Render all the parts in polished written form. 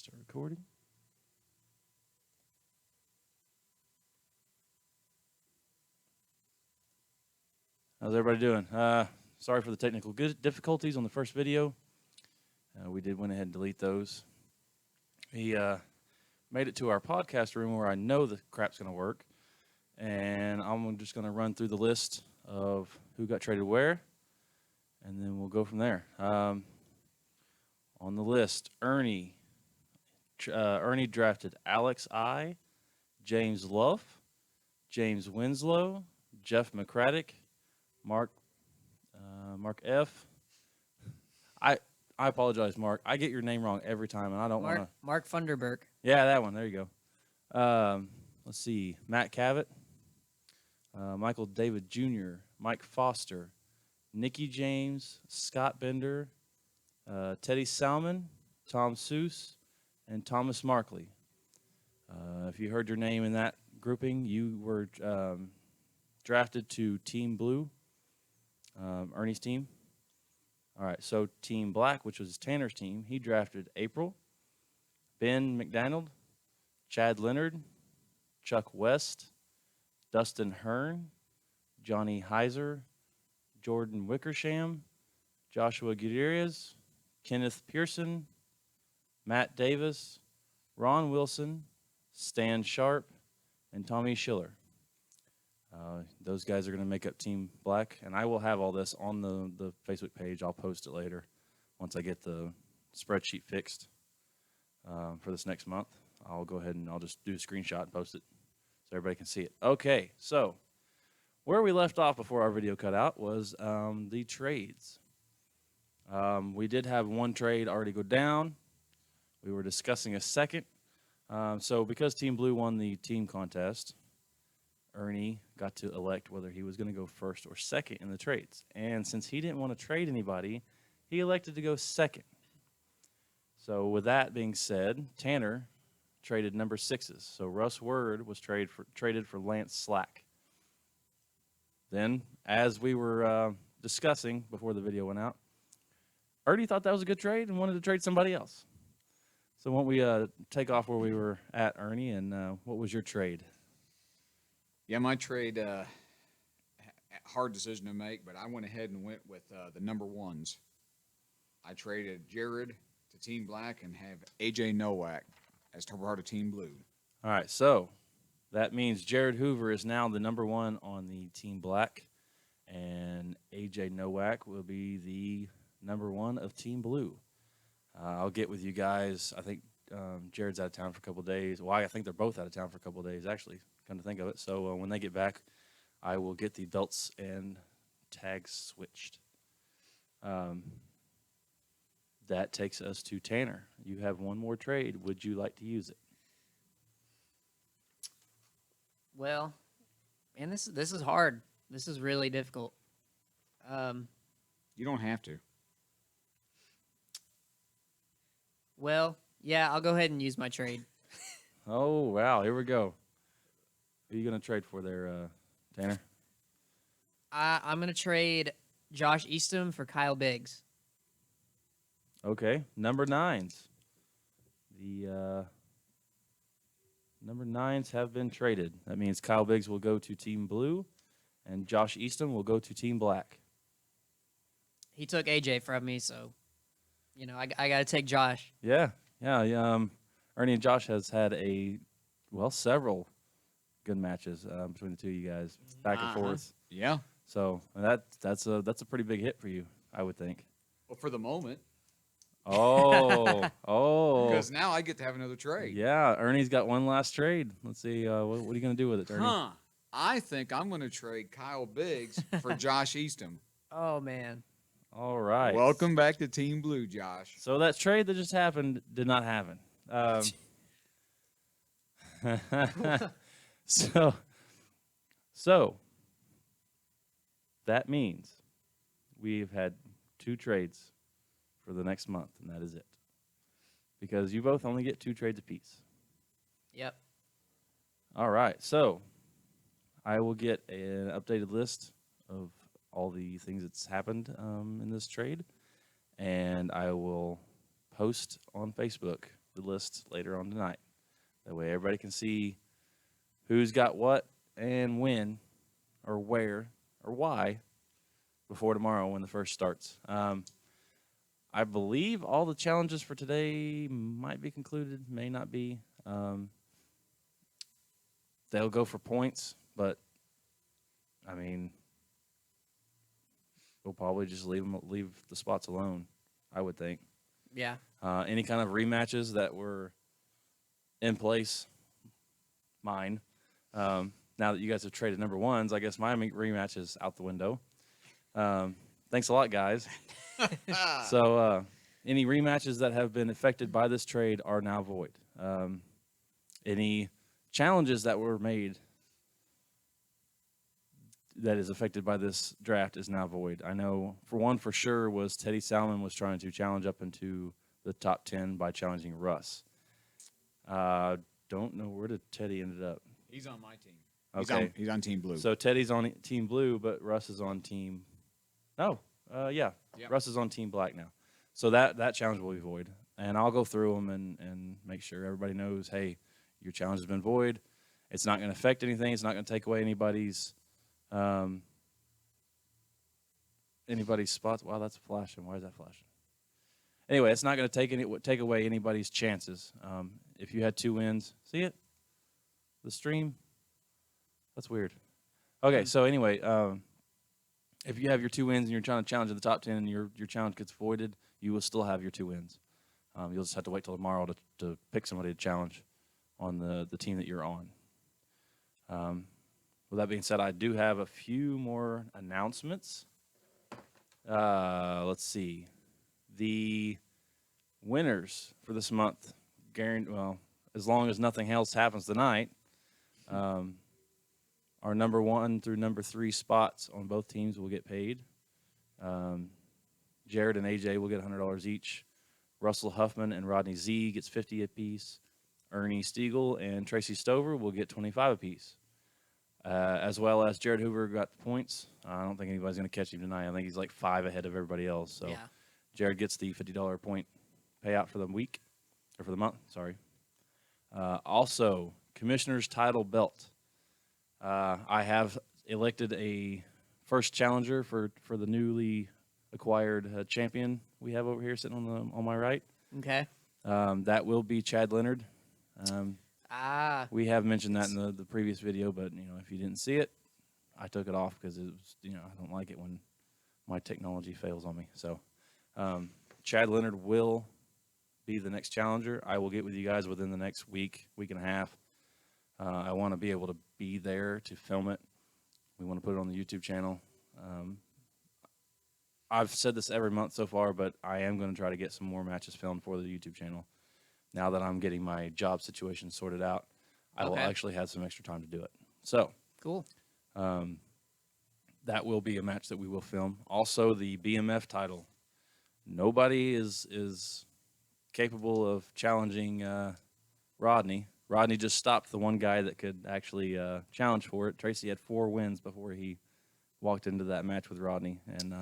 Start recording. How's everybody doing? Sorry for the technical difficulties on the first video. We did went ahead and delete those. We made it to our podcast room where I know the crap's going to work. And I'm just going to run through the list of who got traded where. And then we'll go from there. On the list, Ernie drafted Alex I, James Luff, James Winslow, Jeff McCraddock, Mark F. I apologize, Mark. I get your name wrong every time, and I don't want to. Mark Funderburk. Yeah, that one. There you go. Let's see. Matt Cavett, Michael David Jr., Mike Foster, Nikki James, Scott Bender, Teddy Salmon, Tom Seuss, and Thomas Markley. If you heard your name in that grouping, you were drafted to Team Blue, Ernie's team. All right, so Team Black, which was Tanner's team, he drafted April, Ben McDonald, Chad Leonard, Chuck West, Dustin Hearn, Johnny Heiser, Jordan Wickersham, Joshua Gutierrez, Kenneth Pearson, Matt Davis, Ron Wilson, Stan Sharp, and Tommy Schiller. Those guys are going to make up Team Black, and I will have all this on the Facebook page. I'll post it later once I get the spreadsheet fixed for this next month. I'll go ahead and I'll just do a screenshot and post it so everybody can see it. Okay, so where we left off before our video cut out was the trades. We did have one trade already go down. We were discussing a second. So because Team Blue won the team contest, Ernie got to elect whether he was going to go first or second in the trades. And since he didn't want to trade anybody, he elected to go second. So with that being said, Tanner traded number 6s. So Russ Word was traded for Lance Slack. Then, as we were discussing before the video went out, Ernie thought that was a good trade and wanted to trade somebody else. So why don't we take off where we were at, Ernie, and what was your trade? Yeah, my trade, hard decision to make, but I went ahead and went with the number 1s. I traded Jared to Team Black and have AJ Nowak as part of Team Blue. All right, so that means Jared Hoover is now the number 1 on the Team Black, and AJ Nowak will be the number 1 of Team Blue. I'll get with you guys. I think Jared's out of town for a couple of days. Well, I think they're both out of town for a couple of days, actually, come to think of it. So when they get back, I will get the belts and tags switched. That takes us to Tanner. You have one more trade. Would you like to use it? Well, man, this is hard. This is really difficult. You don't have to. Well, yeah, I'll go ahead and use my trade. Oh, wow. Here we go. Who are you going to trade for there, Tanner? I'm going to trade Josh Eastham for Kyle Biggs. Okay. Number 9s. The number 9s have been traded. That means Kyle Biggs will go to Team Blue, and Josh Eastham will go to Team Black. He took AJ from me, so, you know, I got to take Josh. Yeah. Ernie and Josh has had several good matches between the two of you guys, back and forth. Yeah. So that's a pretty big hit for you, I would think. Well, for the moment. Oh. Because now I get to have another trade. Yeah, Ernie's got one last trade. Let's see, what are you going to do with it, Ernie? I think I'm going to trade Kyle Biggs for Josh Eastham. Oh, man. All right. Welcome back to Team Blue, Josh. So that trade that just happened did not happen. So that means we've had 2 trades for the next month, and that is it. Because you both only get 2 trades apiece. Yep. All right. So I will get an updated list of all the things that's happened in this trade, and I will post on Facebook the list later on tonight. That way everybody can see who's got what and when or where or why before tomorrow when the first starts. I believe all the challenges for today might be concluded, may not be. They'll go for points, but I mean, we'll probably just leave the spots alone, I would think. Yeah. Any kind of rematches that were in place, mine. Now that you guys have traded number ones, I guess my rematch is out the window. Thanks a lot, guys. So any rematches that have been affected by this trade are now void. Any challenges that were made that is affected by this draft is now void. I know for one for sure was Teddy Salmon was trying to challenge up into the top 10 by challenging Russ. Don't know where did Teddy ended up. He's on my team. Okay. He's on Team Blue. So Teddy's on Team Blue, but Russ is on Team. No, yeah, Yep. Russ is on Team Black now. So that challenge will be void, and I'll go through them and make sure everybody knows. Hey, your challenge has been void. It's not going to affect anything. It's not going to take away anybody's spots. Wow, that's flashing. Why is that flashing? Anyway, it's not going to take away anybody's chances. If you had 2 wins, see it? The stream? That's weird. Okay, so anyway, if you have your 2 wins and you're trying to challenge in the top 10 and your challenge gets voided, you will still have your 2 wins. You'll just have to wait till tomorrow to pick somebody to challenge on the team that you're on. With that being said, I do have a few more announcements. Let's see. The winners for this month, well, as long as nothing else happens tonight, our number 1 through number 3 spots on both teams will get paid. Jared and AJ will get $100 each. Russell Huffman and Rodney Z gets $50 apiece. Ernie Stiegel and Tracy Stover will get $25 apiece. As well as Jared Hoover got the points. I don't think anybody's going to catch him tonight. I think he's like 5 ahead of everybody else. So Yeah. Jared gets the $50 point payout for the week, or for the month, sorry. Also, Commissioner's Title Belt. I have elected a first challenger for the newly acquired champion we have over here sitting on my right. Okay. That will be Chad Leonard. We have mentioned that in the previous video, but if you didn't see it, I took it off because it was I don't like it when my technology fails on me. So Chad Leonard will be the next challenger. I will get with you guys within the next week and a half. I want to be able to be there to film it. We want to put it on the YouTube channel. I've said this every month so far, but I am going to try to get some more matches filmed for the YouTube channel. Now that I'm getting my job situation sorted out, I will actually have some extra time to do it. So Cool. that will be a match that we will film. Also, the BMF title. Nobody is capable of challenging Rodney. Rodney just stopped the one guy that could actually challenge for it. Tracy had 4 wins before he walked into that match with Rodney. And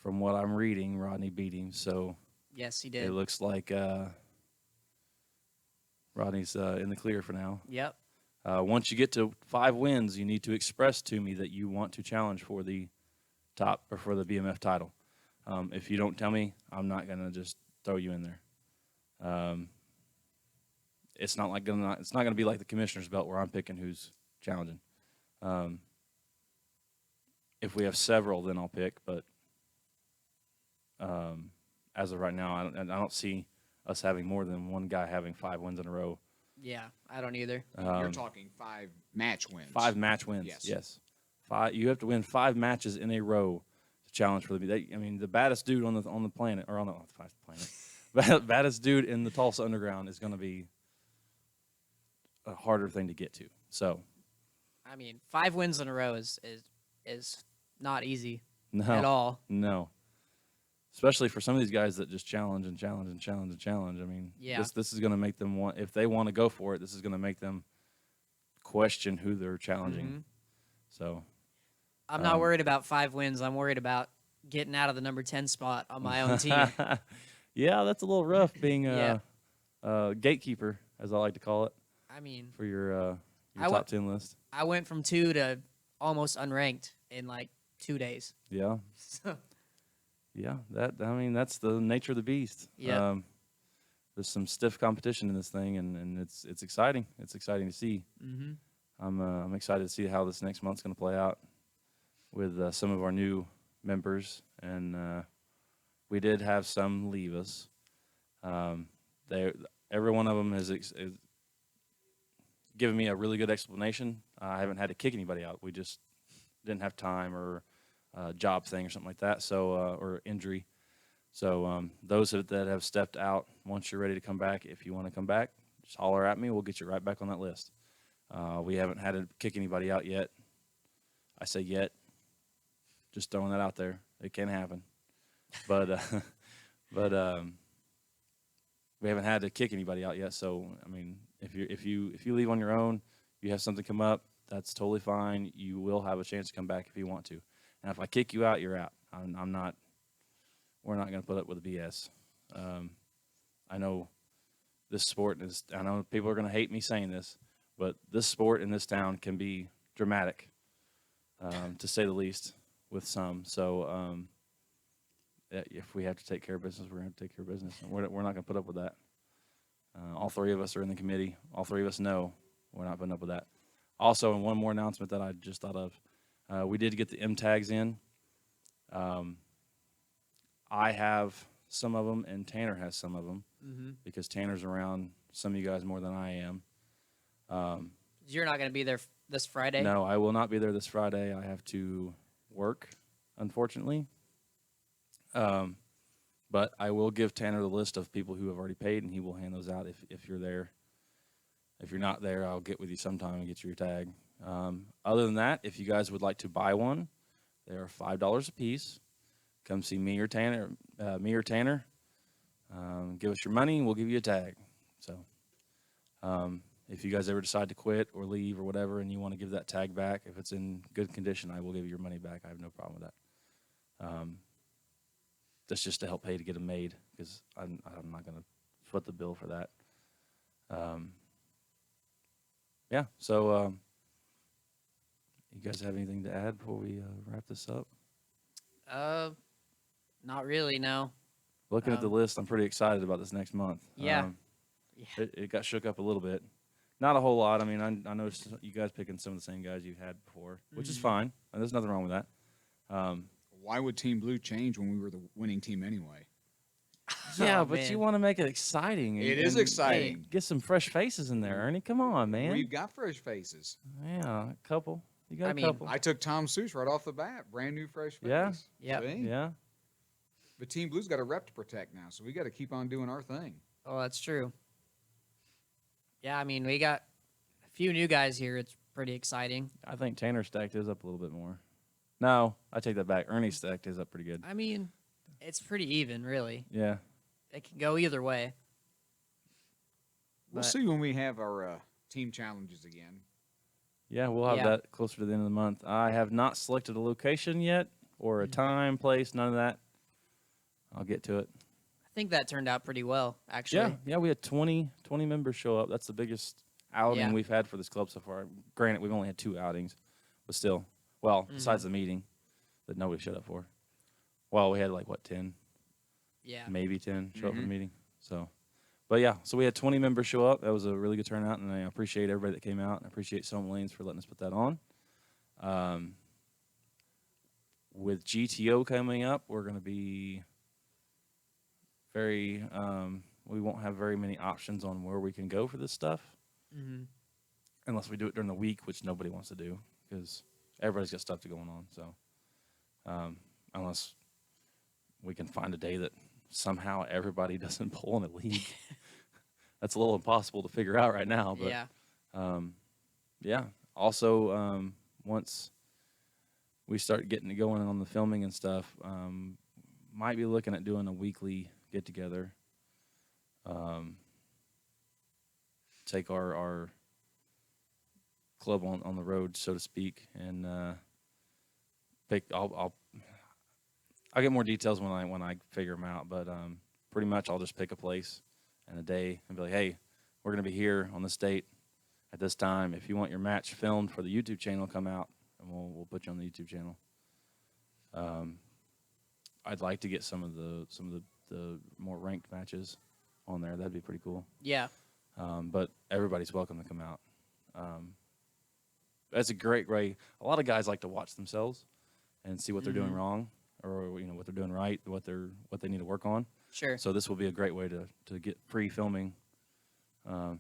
from what I'm reading, Rodney beat him. So Yes, he it did. looks like Rodney's in the clear for now. Yep. Once you get to 5 wins, you need to express to me that you want to challenge for the top or for the BMF title. If you don't tell me, I'm not gonna just throw you in there. It's not gonna be like the commissioner's belt where I'm picking who's challenging. If we have several, then I'll pick. But as of right now, I don't see us having more than one guy having 5 wins in a row. Yeah, I don't either. You're talking 5 match wins. 5 match wins. Yes. 5. You have to win 5 matches in a row to challenge for the. The baddest dude on the planet, or on the planet, baddest dude in the Tulsa Underground is going to be a harder thing to get to. So. 5 wins in a row is not easy No, at all. No. Especially for some of these guys that just challenge. Yeah. This is going to make them want, if they want to go for it, this is going to make them question who they're challenging. Mhm. So. I'm not worried about 5 wins. I'm worried about getting out of the number 10 spot on my own team. Yeah, that's a little rough being Yeah. gatekeeper, as I like to call it, I mean, for your I top 10 list. I went from 2 to almost unranked in like 2 days. Yeah, So, yeah. That's the nature of the beast. Yep. There's some stiff competition in this thing, and it's exciting. It's exciting to see. mm-hmm. I'm excited to see how this next month's going to play out with some of our new members, and we did have some leave us. They every one of them has given me a really good explanation. I haven't had to kick anybody out. We just didn't have time or a job thing or something like that. So or injury. So those that have stepped out, once you're ready to come back, if you want to come back, just holler at me. We'll get you right back on that list. We haven't had to kick anybody out yet. I say yet. Just throwing that out there. It can happen, but but we haven't had to kick anybody out yet. So I mean, if you leave on your own, you have something come up, that's totally fine. You will have a chance to come back if you want to. And if I kick you out, you're out. I'm not. We're not going to put up with the BS. I know this sport is. I know people are going to hate me saying this, but this sport in this town can be dramatic, to say the least, with some. So if we have to take care of business, we're going to take care of business. And we're not going to put up with that. All three of us are in the committee. All three of us know we're not putting up with that. Also, and one more announcement that I just thought of, we did get the M tags in. I have some of them, and Tanner has some of them, because Tanner's around some of you guys more than I am. You're not going to be there this Friday? No, I will not be there this Friday. I have to work, unfortunately. But I will give Tanner the list of people who have already paid, and he will hand those out if you're there. If you're not there, I'll get with you sometime and get you your tag. Other than that, if you guys would like to buy one, they are $5 a piece. Come see me or Tanner. Give us your money, and we'll give you a tag. So if you guys ever decide to quit or leave or whatever, and you want to give that tag back, if it's in good condition, I will give you your money back. I have no problem with that. That's just to help pay to get them made, because I'm not going to foot the bill for that. Yeah, so you guys have anything to add before we wrap this up? Not really, no. Looking at the list, I'm pretty excited about this next month. Yeah. It got shook up a little bit. Not a whole lot. I mean, I noticed you guys picking some of the same guys you had before, which is fine. And there's nothing wrong with that. Why would Team Blue change when we were the winning team anyway? Yeah, Oh, but man. you want to make it exciting. It is exciting. Get some fresh faces in there, Ernie. Come on, man. We've got fresh faces. Yeah, a couple. You got I a mean, couple. I took Tom Seuss right off the bat. Brand new fresh face. Yeah. Yep. See? Yeah. But Team Blue's got a rep to protect now, so we got to keep on doing our thing. Oh, that's true. Yeah, I mean, we got a few new guys here. It's pretty exciting. I think Tanner stacked his up a little bit more. No, I take that back. Ernie stacked his up pretty good. I mean, it's pretty even, really. Yeah. It can go either way. We'll But- see when we have our team challenges again. Yeah, we'll have Yeah. that closer to the end of the month. I have not selected a location yet or a time, place, none of that. I'll get to it. I think that turned out pretty well, actually. Yeah, we had 20 members show up. That's the biggest outing Yeah. we've had for this club so far. Granted, we've only had 2 outings, but still. Well, besides the meeting that nobody showed up for. Well, we had 10, Yeah. maybe 10 show up for the meeting. So, but yeah, so we had 20 members show up. That was a really good turnout, and I appreciate everybody that came out. I appreciate Silver Lanes for letting us put that on. With GTO coming up, we're going to be very, we won't have very many options on where we can go for this stuff. Unless we do it during the week, which nobody wants to do because everybody's got stuff going on. So, unless we can find a day that somehow everybody doesn't pull in a league, that's a little impossible to figure out right now. But Yeah. yeah. Also, once we start getting it going on the filming and stuff, might be looking at doing a weekly get together. Take our club on the road, so to speak, and pick. I'll get more details when I figure them out. But pretty much, I'll just pick a place and a day and be like, hey, we're going to be here on this date at this time. If you want your match filmed for the YouTube channel, come out, and we'll put you on the YouTube channel. I'd like to get some of the more ranked matches on there. That'd be pretty cool. Yeah. But everybody's welcome to come out. That's a great way. A lot of guys like to watch themselves and see what they're doing wrong, or what they're doing right, what they need to work on. Sure. So this will be a great way to get free filming, to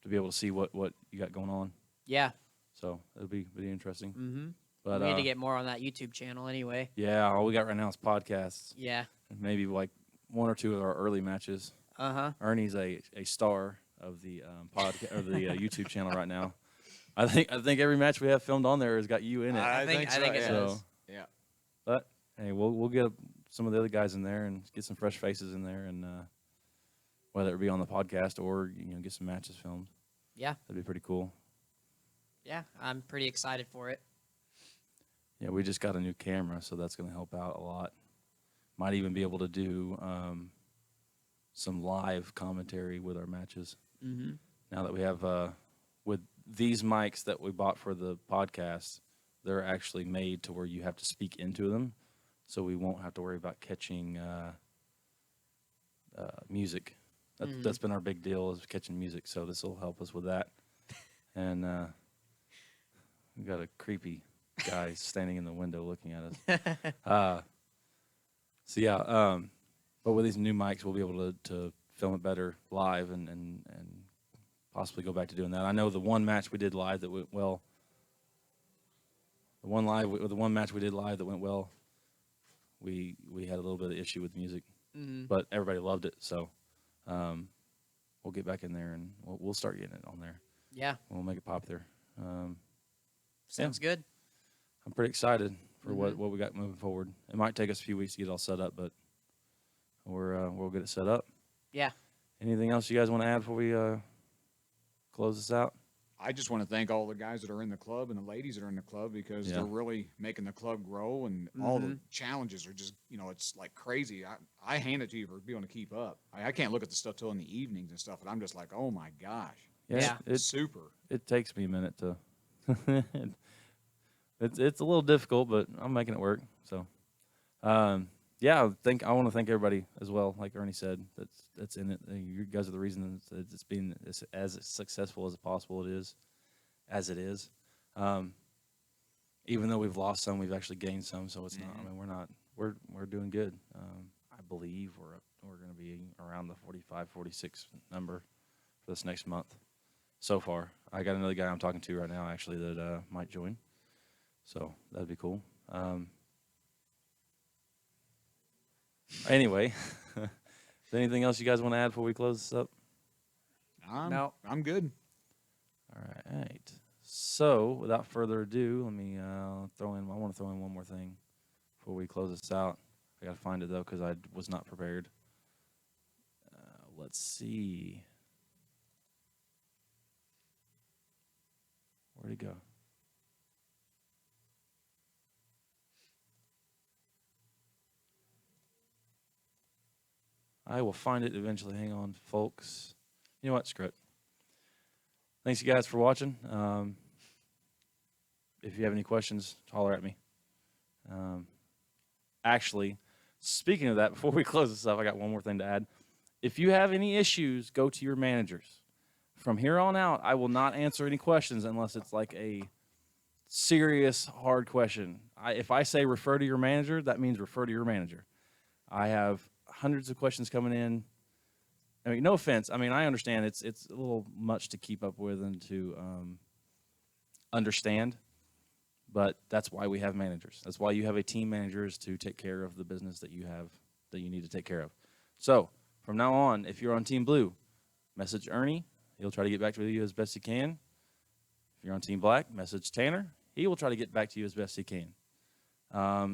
be able to see what you got going on. Yeah. So it'll be pretty interesting. Mm-hmm. But We need to get more on that YouTube channel anyway. yeah, all we got right now is podcasts. Yeah. Maybe like one or two of our early matches. Uh-huh. Ernie's a star of the podcast or the YouTube channel right now. I think every match we have filmed on there has got you in it. I think it so, does. Yeah. But hey, we'll get some of the other guys in there and get some fresh faces in there, and whether it be on the podcast or get some matches filmed. Yeah. That'd be pretty cool. Yeah, I'm pretty excited for it. Yeah, we just got a new camera, so that's going to help out a lot. Might even be able to do some live commentary with our matches. Mm-hmm. Now that we have with these mics that we bought for the podcast, they're actually made to where you have to speak into them, so we won't have to worry about catching music. That's been our big deal, is catching music, so this will help us with that. And we got a creepy guy standing in the window looking at us. So yeah, but with these new mics, we'll be able to film it better live and possibly go back to doing that. I know the one match we did live that went well. The one match we did live that went well. We had a little bit of issue with music, but everybody loved it. So we'll get back in there and we'll start getting it on there. Yeah. We'll make it pop there. Sounds good. I'm pretty excited for what we got moving forward. It might take us a few weeks to get it all set up, but we'll get it set up. Yeah. Anything else you guys want to add before we close this out? I just want to thank all the guys that are in the club and the ladies that are in the club, because they're really making the club grow, and all the challenges are just, it's like crazy. I hand it to you for being able to keep up. I can't look at the stuff till in the evenings and stuff, and I'm just like, oh my gosh. Yeah. It's super. It takes me a minute to. It's a little difficult, but I'm making it work. So, yeah, I want to thank everybody as well. Like Ernie said, that's in it. You guys are the reason it's been as successful as possible. It is, as it is. Even though we've lost some, we've actually gained some. So it's not. I mean, we're doing good. I believe we're going to be around the 45, 46 number for this next month. So far, I got another guy I'm talking to right now actually that might join. So that'd be cool. Anyway, is there anything else you guys want to add before we close this up? No. I'm good. All right. So without further ado, let me throw in. I want to throw in one more thing before we close this out. I got to find it though because I was not prepared. Let's see. Where'd it go? I will find it eventually. Hang on, folks. You know what? Screw it. Thanks, you guys, for watching. If you have any questions, holler at me. Actually, speaking of that, before we close this up, I got one more thing to add. If you have any issues, go to your managers. From here on out, I will not answer any questions unless it's like a serious, hard question. If I say refer to your manager, that means refer to your manager. I have hundreds of questions coming in. I mean, no offense. I mean, I understand it's a little much to keep up with and to understand, but that's why we have managers. That's why you have a team manager, is to take care of the business that you have that you need to take care of. So from now on, if you're on Team Blue, message Ernie. He'll try to get back to you as best he can. If you're on Team Black, message Tanner. He will try to get back to you as best he can.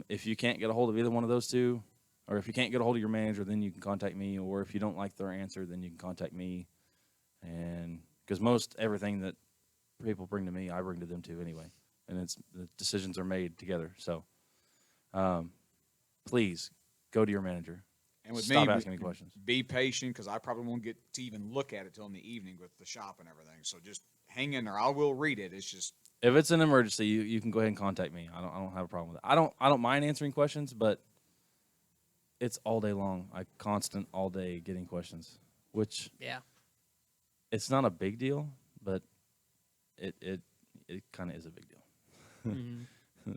If you can't get a hold of either one of those two, or if you can't get a hold of your manager, then you can contact me. Or if you don't like their answer, then you can contact me. And because most everything that people bring to me, I bring to them too anyway. And the decisions are made together. So please go to your manager And with stop me, asking me questions. be patient because I probably won't get to even look at it till in the evening with the shop and everything. So just hang in there. I will read it. It's just If it's an emergency, you can go ahead and contact me. I don't have a problem with it. I don't mind answering questions, but it's all day long. Constant all day getting questions, which Yeah. it's not a big deal, but it kind of is a big deal. Mhm.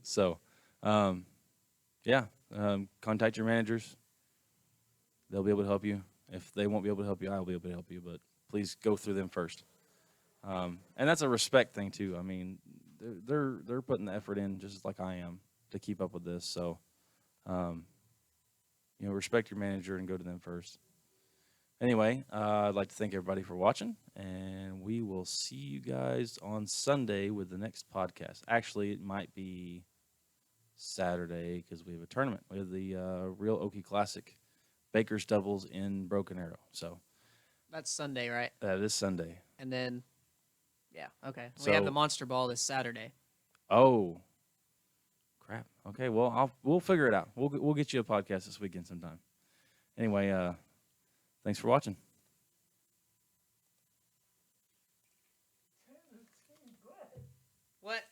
So, yeah, contact your managers. They'll be able to help you. If they won't be able to help you, I'll be able to help you. But please go through them first. And that's a respect thing too. I mean, they're putting the effort in just like I am to keep up with this. So, respect your manager and go to them first. Anyway, I'd like to thank everybody for watching, and we will see you guys on Sunday with the next podcast. Actually, it might be Saturday because we have a tournament. We have the Real Okie Classic Baker's Doubles in Broken Arrow. So That's Sunday, right? that is Sunday. And then, yeah, okay. We have the So- Monster Ball this Saturday. Oh, crap. Okay, well, we'll figure it out. We'll get you a podcast this weekend sometime. Anyway, thanks for watching. What?